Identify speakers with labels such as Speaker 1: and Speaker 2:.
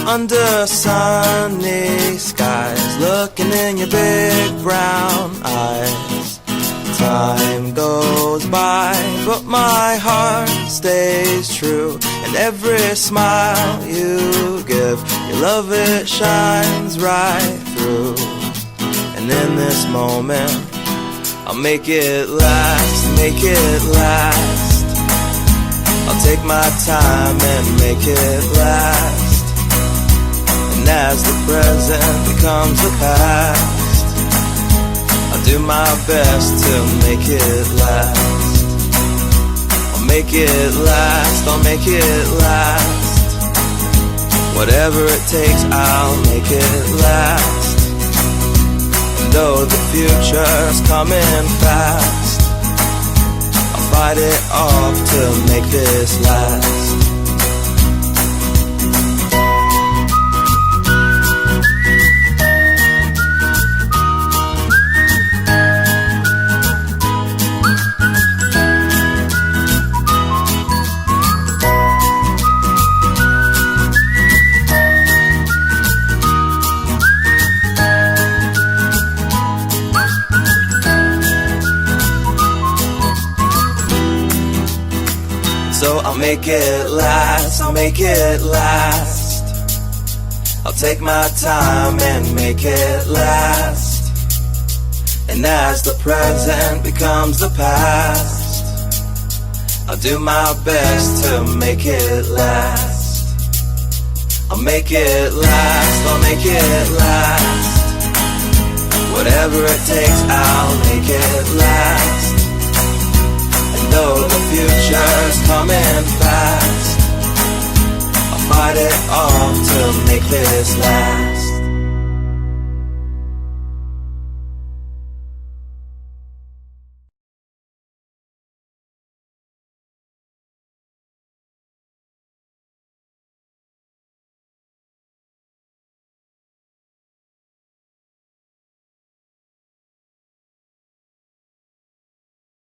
Speaker 1: under sunny skies, looking in your big brown eyes. Time goes by, but my heart stays true, and every smile you give, your love, it shines right through. And in this moment, I'll make it last, make it last. I'll take my time and make it last. And as the present becomes the past, I'll do my best to make it last. I'll make it last, I'll make it last. Whatever it takes, I'll make it last. And though the future's coming fast, I'll fight it off to make this last. So I'll make it last, I'll make it last. I'll take my time and make it last. And as the present becomes the past, I'll do my best to make it last. I'll make it last, I'll make it last. Whatever it takes, I'll make it last. Though the future's coming fast, I'll fight it off to make this last.